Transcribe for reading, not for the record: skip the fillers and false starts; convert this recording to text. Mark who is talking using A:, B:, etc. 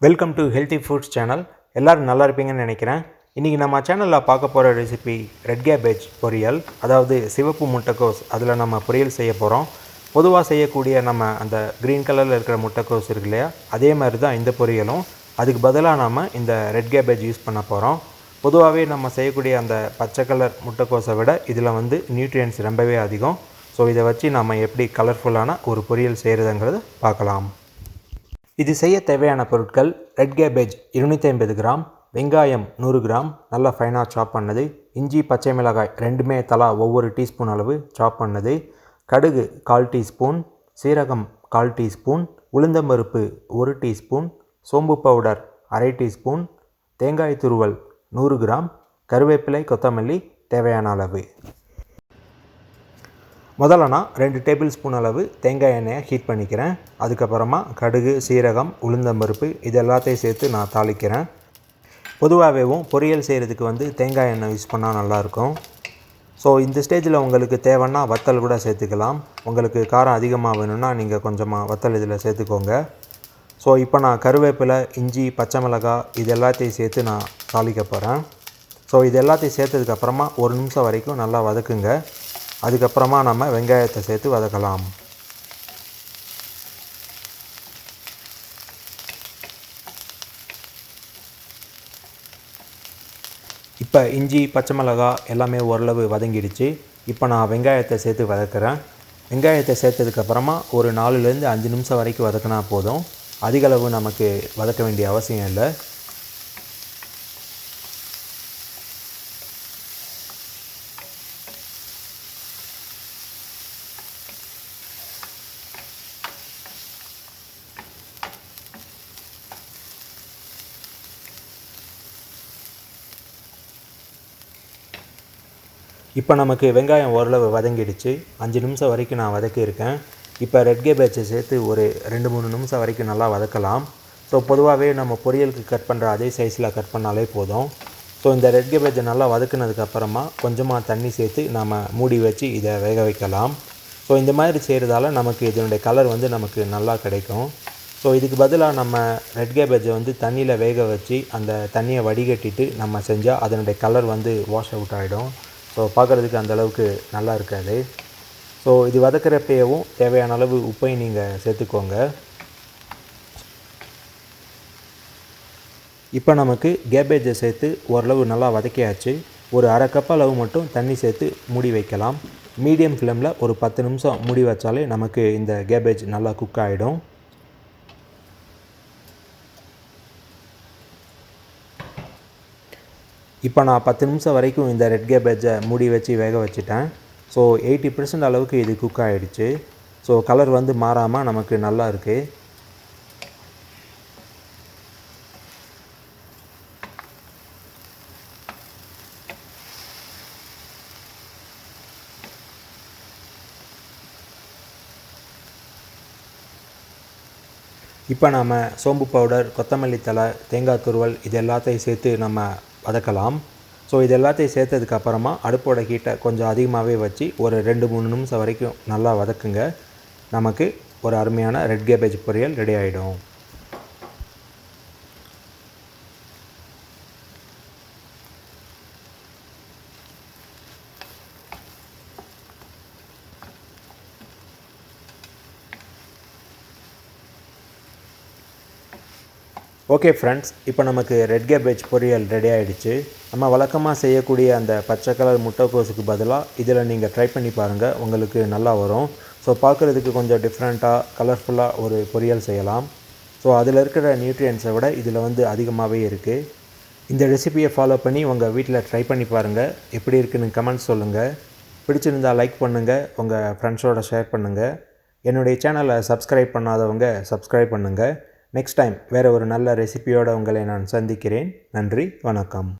A: Welcome to healthy foods channel. எல்லோரும் நல்லா இருப்பீங்கன்னு நினைக்கிறேன். இன்றைக்கி நம்ம சேனலில் பார்க்க போகிற ரெசிபி ரெட் கேபேஜ் பொரியல், அதாவது சிவப்பு முட்டைக்கோஸ். அதில் நம்ம பொரியல் செய்ய போகிறோம். பொதுவாக செய்யக்கூடிய நம்ம அந்த க்ரீன் கலரில் இருக்கிற முட்டைக்கோஸ் இருக்கு இல்லையா, அதே மாதிரி தான் இந்த பொரியலும். அதுக்கு பதிலாக நம்ம இந்த ரெட் கேபேஜ் யூஸ் பண்ண போகிறோம். பொதுவாகவே நம்ம செய்யக்கூடிய அந்த பச்சை கலர் முட்டைக்கோஸை விட இதில் நியூட்ரியன்ஸ் ரொம்பவே அதிகம். ஸோ இதை வச்சு நம்ம எப்படி கலர்ஃபுல்லான ஒரு பொரியல் செய்கிறதுங்கிறத பார்க்கலாம். இது செய்ய தேவையான பொருட்கள்: ரெட் கேபேஜ் 250 கிராம், வெங்காயம் 100 கிராம் நல்லா ஃபைனாக சாப் பண்ணது, இஞ்சி பச்சை மிளகாய் ரெண்டுமே தலா ஒவ்வொரு டீஸ்பூன் அளவு சாப் பண்ணது, கடுகு 1/4 டீஸ்பூன், சீரகம் 1/4 டீஸ்பூன், உளுந்தம்பருப்பு 1 டீஸ்பூன், சோம்பு பவுடர் 1/2 டீஸ்பூன், தேங்காய் துருவல் 100 கிராம், கருவேப்பிலை கொத்தமல்லி தேவையான அளவு. முதல்ல நான் 2 டேபிள் ஸ்பூன் அளவு தேங்காய் எண்ணெயை ஹீட் பண்ணிக்கிறேன். அதுக்கப்புறமா கடுகு, சீரகம், உளுந்தம்பருப்பு இது எல்லாத்தையும் சேர்த்து நான் தாளிக்கிறேன். பொதுவாகவேவும் பொரியல் செய்கிறதுக்கு தேங்காய் எண்ணெய் யூஸ் பண்ணால் நல்லாயிருக்கும். ஸோ இந்த ஸ்டேஜில் உங்களுக்கு தேவைன்னா வத்தல் கூட சேர்த்துக்கலாம். உங்களுக்கு காரம் அதிகமாக வேணும்னா நீங்கள் கொஞ்சமாக வத்தல் இதில் சேர்த்துக்கோங்க. ஸோ இப்போ நான் கருவேப்பிலை, இஞ்சி, பச்சை மிளகாய் இது எல்லாத்தையும் சேர்த்து நான் தாளிக்க போகிறேன். ஸோ இது எல்லாத்தையும் சேர்த்ததுக்கப்புறமா 1 நிமிஷம் வரைக்கும் நல்லா வதக்குங்க. அதுக்கப்புறமா நம்ம வெங்காயத்தை சேர்த்து வதக்கலாம். இப்போ இஞ்சி பச்சை மிளகாய் எல்லாமே ஓரளவு வதங்கிடுச்சு. இப்போ நான் வெங்காயத்தை சேர்த்து வதக்குறேன். வெங்காயத்தை சேர்த்ததுக்கப்புறமா ஒரு 4லேருந்து 5 நிமிஷம் வரைக்கும் வதக்கினா போதும். அதிகளவு நமக்கு வதக்க வேண்டிய அவசியம் இல்லை. இப்போ நமக்கு வெங்காயம் ஓரளவு வதங்கிடுச்சு. 5 நிமிஷம் வரைக்கும் நான் வதக்கியிருக்கேன். இப்போ ரெட் கேபேஜை சேர்த்து ஒரு 2-3 நிமிஷம் வரைக்கும் நல்லா வதக்கலாம். ஸோ பொதுவாகவே நம்ம பொரியலுக்கு கட் பண்ணுற அதே சைஸில் கட் பண்ணாலே போதும். ஸோ இந்த ரெட் கேபேஜை நல்லா வதக்குனதுக்கப்புறமா கொஞ்சமாக தண்ணி சேர்த்து நம்ம மூடி வச்சு இதை வேக வைக்கலாம். ஸோ இந்த மாதிரி செய்கிறதால நமக்கு இதனுடைய கலர் நமக்கு நல்லா கிடைக்கும். ஸோ இதுக்கு பதிலாக நம்ம ரெட் கேபேஜை தண்ணியில் வேக வச்சு அந்த தண்ணியை வடிகட்டிட்டு நம்ம செஞ்சால் அதனுடைய கலர் வாஷ் அவுட் ஆகிடும். ஸோ பார்க்குறதுக்கு அந்தளவுக்கு நல்லா இருக்காது. ஸோ இது வதக்கிறப்பவும் தேவையான அளவு உப்பையும் நீங்கள் சேர்த்துக்கோங்க. இப்போ நமக்கு கேபேஜை சேர்த்து ஓரளவு நல்லா வதக்கியாச்சு. ஒரு 1/2 கப் அளவு மட்டும் தண்ணி சேர்த்து மூடி வைக்கலாம். மீடியம் ஃப்ளேமில் ஒரு 10 நிமிஷம் மூடி வச்சாலே நமக்கு இந்த கேபேஜ் நல்லா குக் ஆகிடும். இப்போ நான் 10 நிமிஷம் வரைக்கும் இந்த ரெட் கேபேஜை மூடி வச்சு வேக வச்சுட்டேன். ஸோ 80% அளவுக்கு இது குக் ஆகிடுச்சு. ஸோ கலர் மாறாமல் நமக்கு நல்லா இருக்குது. இப்போ நம்ம சோம்பு பவுடர், கொத்தமல்லி தழை, தேங்காய் துருவல் இது எல்லாத்தையும் சேர்த்து நம்ம வதக்கலாம். ஸோ இது எல்லாத்தையும் சேர்த்ததுக்கப்புறமா அடுப்போட ஹீட்டை கொஞ்சம் அதிகமாகவே வச்சு ஒரு 2-3 நிமிஷம் வரைக்கும் நல்லா வதக்குங்க. நமக்கு ஒரு அருமையான ரெட் கேபேஜ் பொரியல் ரெடி ஆகிடும். ஓகே ஃப்ரெண்ட்ஸ், இப்போ நமக்கு ரெட் கேபேஜ் பொரியல் ரெடி ஆகிடுச்சு. நம்ம வழக்கமாக செய்யக்கூடிய அந்த பச்சை கலர் முட்டைக்கோஸுக்கு பதிலாக இதில் நீங்கள் ட்ரை பண்ணி பாருங்கள், உங்களுக்கு நல்லா வரும். ஸோ பார்க்குறதுக்கு கொஞ்சம் டிஃப்ரெண்ட்டாக கலர்ஃபுல்லாக ஒரு பொரியல் செய்யலாம். ஸோ அதில் இருக்கிற நியூட்ரியன்ஸை விட இதில் அதிகமாகவே இருக்குது. இந்த ரெசிபியை ஃபாலோ பண்ணி உங்கள் வீட்டில் ட்ரை பண்ணி பாருங்கள். எப்படி இருக்குன்னு கமெண்ட்ஸ் சொல்லுங்கள். பிடிச்சிருந்தால் லைக் பண்ணுங்கள், உங்கள் ஃப்ரெண்ட்ஸோட ஷேர் பண்ணுங்கள். என்னுடைய சேனலை சப்ஸ்கிரைப் பண்ணாதவங்க சப்ஸ்கிரைப் பண்ணுங்கள். நெக்ஸ்ட் டைம் வேறு ஒரு நல்ல ரெசிபியோடு உங்களை நான் சந்திக்கிறேன். நன்றி, வணக்கம்.